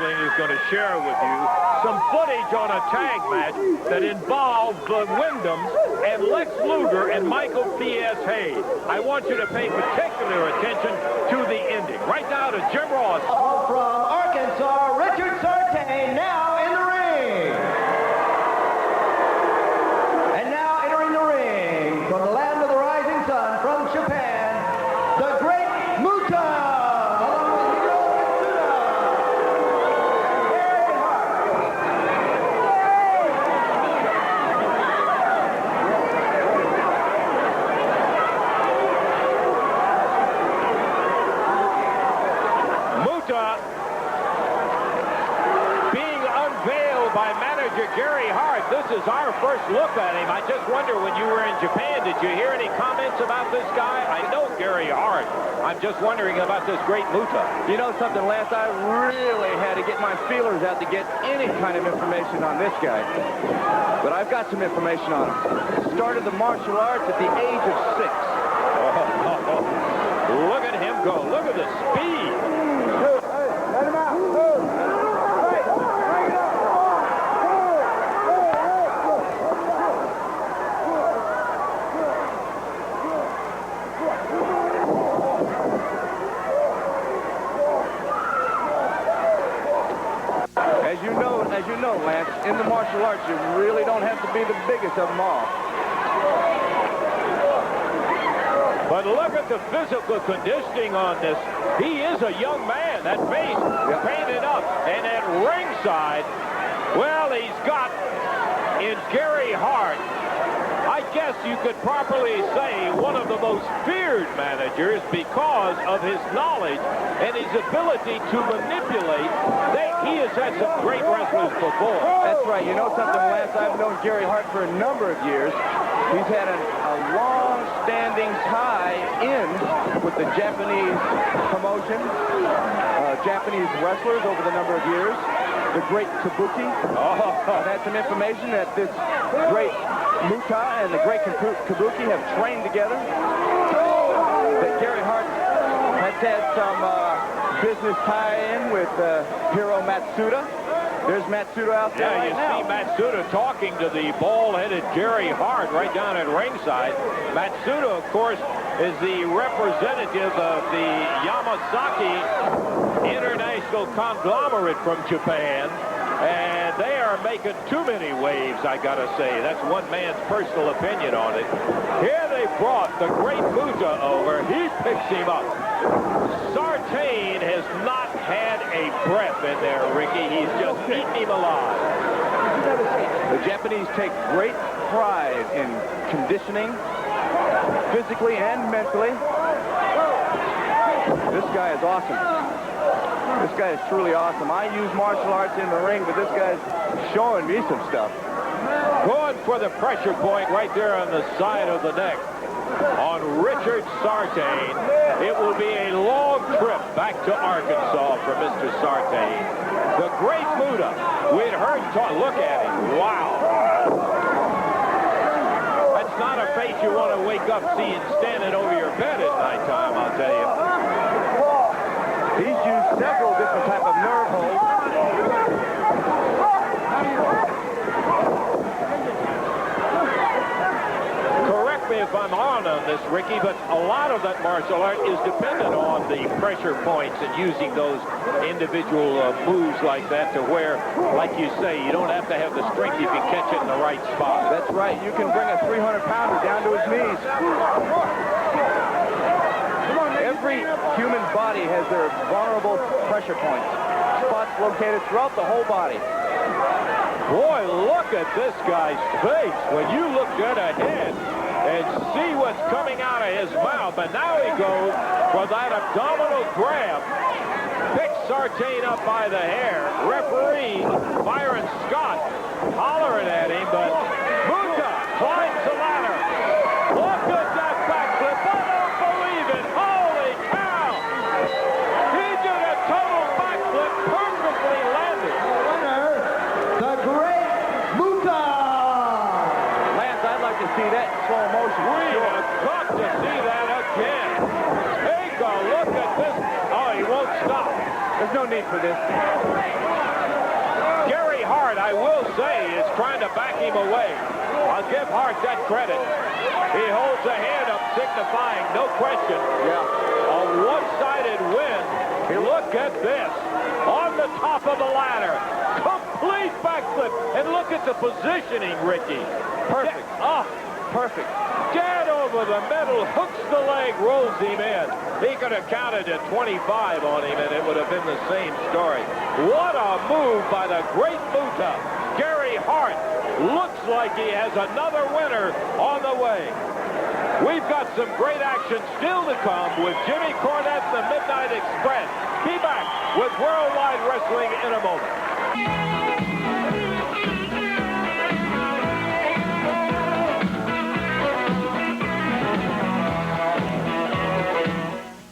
Wrestling is going to share with you some footage on a tag match that involved the Wyndhams and Lex Luger and Michael P.S. Hayes. I want you to pay particular attention to the ending. Right now to Jim Ross. From Arkansas, Richard Sartain now in the ring. And now entering the ring from the land of the rising sun from Japan, the great Muta. Being unveiled by manager Gary Hart. This is our first look at him. I just wonder, when you were in Japan, did you hear any comments about this guy? I know Gary Hart. I'm just wondering about this great Muta. You know something, Lance? I really had to get my feelers out to get any kind of information on this guy. But I've got some information on him. Started the martial arts at the age of 6. Look at him go. Look at the speed. Let him out. As you know, Lance, in the martial arts, you really don't have to be the biggest of them all. But look at the physical conditioning on this. He is a young man. That face painted up. And at ringside, well, he's got in Gary Hart, I guess you could properly say, one of the most feared managers because of his knowledge and his ability to manipulate. He has had some great wrestlers before. That's right. You know something, Lance? I've known Gary Hart for a number of years. He's had a long-standing tie-in with the Japanese promotion, Japanese wrestlers over the number of years. The great Kabuki. I've had some information that this great Muta and the great Kabuki have trained together. That Gary Hart has had some business tie-in with Hiro Matsuda. There's Matsuda out there right now. See Matsuda talking to the bald-headed Gary Hart right down at ringside. Matsuda, of course, is the representative of the Yamasaki International Conglomerate from Japan. And they are making too many waves, I gotta say. That's one man's personal opinion on it. Here they brought the great Muta over. He picks him up. Sartain has not had a breath in there, Ricky. He's just eaten him alive. The Japanese take great pride in conditioning, physically and mentally. This guy is awesome. This guy is truly awesome. I use martial arts in the ring, but this guy's showing me some stuff. Going for the pressure point right there on the side of the neck on Richard Sartain. It will be a long trip back to Arkansas for Mr. Sartain. The great Muta. We'd heard talk. Look at him. Wow. That's not a face you want to wake up seeing standing over your bed at nighttime, I'll tell you. He's used several different type of nerve holds. Correct me if I'm wrong on this, Ricky, but a lot of that martial art is dependent on the pressure points and using those individual moves like that to where, like you say, you don't have to have the strength. You can catch it in the right spot. That's right. You can bring a 300-pounder down to his knees. Every human body has their vulnerable pressure points. Spots located throughout the whole body. Boy, look at this guy's face. When you look dead ahead and see what's coming out of his mouth, and now he goes for that abdominal grab. Picks Sartain up by the hair. Referee Byron Scott hollering at him, but Muta climbs the ladder. Look at that backflip. I don't believe it. Holy cow! He did a total backflip, perfectly landed. The great Muta. Lance, I'd like to see that in slow motion. We have got to see that again. Take a look at this. Oh, he won't stop. There's no need for this. Gary Hart, I will say, is trying to back him away. I'll give Hart that credit. He holds a hand up signifying, no question, a one-sided win. Look at this. On the top of the ladder. Complete backflip. And look at the positioning, Ricky. Perfect. Perfect. Dead over the middle, hooks the leg, rolls him in. He could have counted to 25 on him, and it would have been the same story. What a move by the great Muta. Gary Hart looks like he has another winner on the way. We've got some great action still to come with Jimmy Cornette, the Midnight Express. Be back with Worldwide Wrestling in a moment.